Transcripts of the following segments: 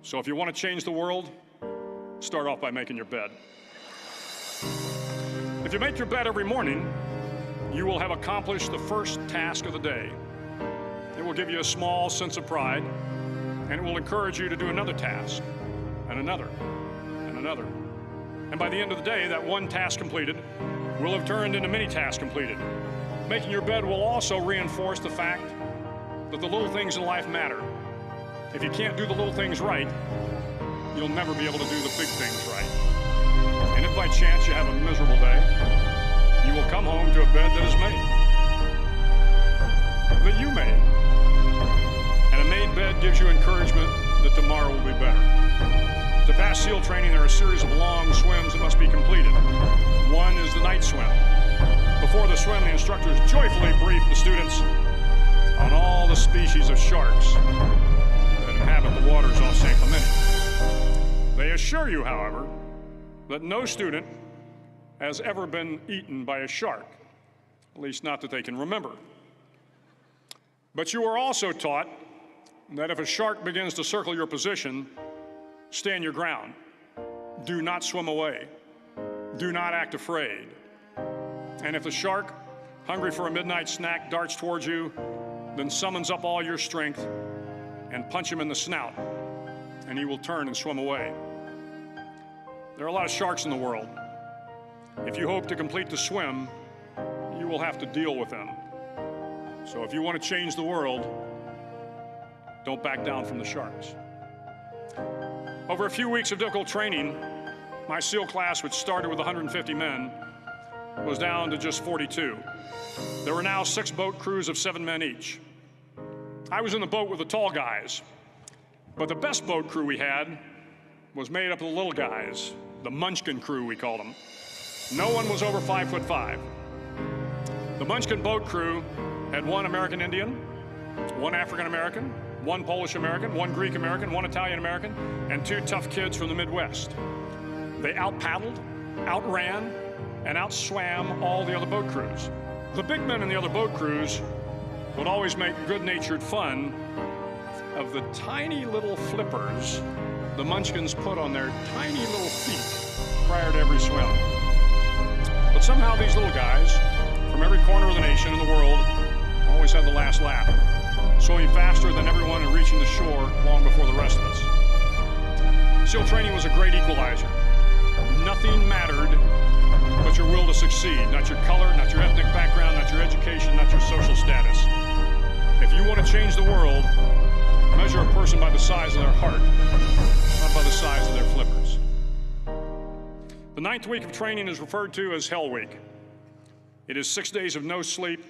So if you want to change the world, start off by making your bed. If you make your bed every morning, you will have accomplished the first task of the day. It will give you a small sense of pride, and it will encourage you to do another task, and another, and another. And by the end of the day, that one task completed will have turned into many tasks completed. Making your bed will also reinforce the fact that the little things in life matter. If you can't do the little things right, you'll never be able to do the big things right. And if by chance you have a miserable day, you will come home to a bed that is made, that you made. And a made bed gives you encouragement that tomorrow will be better. To pass SEAL training, there are a series of long swims that must be completed. One is the night swim. Before the swim, the instructors joyfully brief the students on all the species of sharks that inhabit the waters off St. Clemente. They assure you, however, that no student has ever been eaten by a shark, at least not that they can remember. But you are also taught that if a shark begins to circle your position, stand your ground. Do not swim away. Do not act afraid. And if the shark, hungry for a midnight snack, darts towards you, then summons up all your strength and punch him in the snout, and he will turn and swim away. There are a lot of sharks in the world. If you hope to complete the swim, you will have to deal with them. So if you want to change the world, don't back down from the sharks. Over a few weeks of difficult training, my SEAL class, which started with 150 men, was down to just 42. There were now 6 boat crews of 7 men each. I was in the boat with the tall guys, but the best boat crew we had was made up of the little guys, the Munchkin crew, we called them. No one was over 5'5". The Munchkin boat crew had 1 American Indian, 1 African American, 1 Polish American, 1 Greek American, 1 Italian American, and 2 tough kids from the Midwest. They out-paddled, outran, and outswam all the other boat crews. The big men in the other boat crews would always make good-natured fun of the tiny little flippers the Munchkins put on their tiny little feet prior to every swim. But somehow these little guys, from every corner of the nation and the world, always had the last laugh, swimming faster than everyone and reaching the shore long before the rest of us. SEAL training was a great equalizer. Nothing mattered but your will to succeed, not your color, not your ethnic background, not your education, not your social status. If you want to change the world, measure a person by the size of their heart, not by the size of their flippers. The 9th week of training is referred to as Hell Week. It is 6 days of no sleep,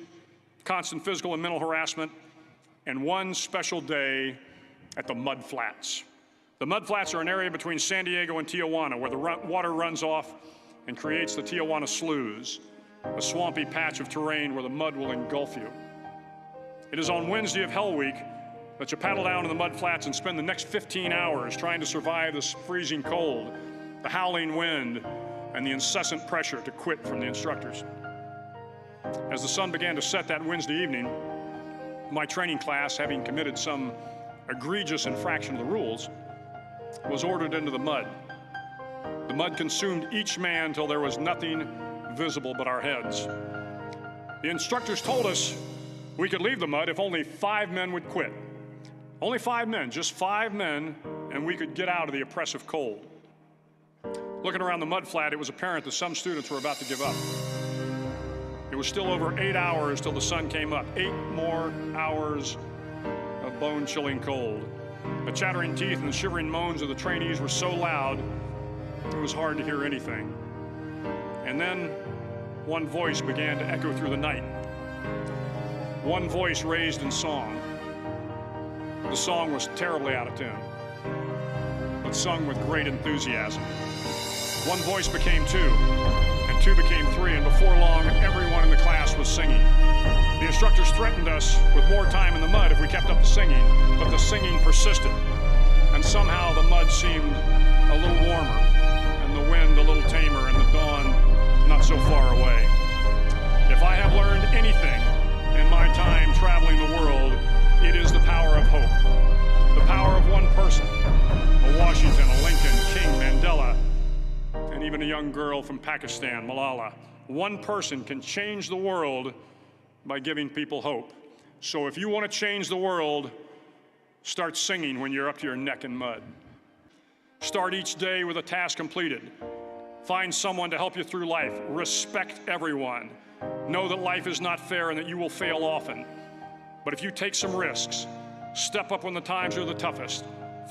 constant physical and mental harassment, and 1 special day at the Mud Flats. The Mud Flats are an area between San Diego and Tijuana where the water runs off and creates the Tijuana Sloughs, a swampy patch of terrain where the mud will engulf you. It is on Wednesday of Hell Week that you paddle down to the Mud Flats and spend the next 15 hours trying to survive this freezing cold, the howling wind, and the incessant pressure to quit from the instructors. As the sun began to set that Wednesday evening, my training class, having committed some egregious infraction of the rules, was ordered into the mud. The mud consumed each man till there was nothing visible but our heads. The instructors told us we could leave the mud if only 5 men would quit. Only 5 men, just 5 men, and we could get out of the oppressive cold. Looking around the mud flat, it was apparent that some students were about to give up. It was still over 8 hours till the sun came up. 8 more hours of bone-chilling cold. The chattering teeth and the shivering moans of the trainees were so loud, it was hard to hear anything. And then one voice began to echo through the night. One voice raised in song. The song was terribly out of tune, but sung with great enthusiasm. One voice became 2, and 2 became 3, and before long, everyone in the class was singing. The instructors threatened us with more time in the mud if we kept up the singing, but the singing persisted, and somehow the mud seemed a little warmer, and the wind a little tamer, and the dawn not so far away. If I have learned anything in my time traveling the world, it is the power of hope. The power of one person, a even a young girl from Pakistan, Malala. One person can change the world by giving people hope. So if you want to change the world, start singing when you're up to your neck in mud. Start each day with a task completed. Find someone to help you through life. Respect everyone. Know that life is not fair and that you will fail often. But if you take some risks, step up when the times are the toughest,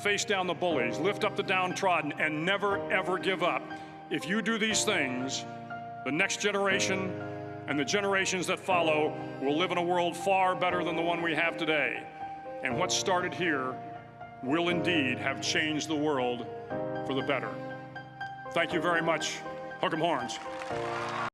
face down the bullies, lift up the downtrodden, and never, ever give up. If you do these things, the next generation and the generations that follow will live in a world far better than the one we have today. And what started here will indeed have changed the world for the better. Thank you very much. Hook 'em horns.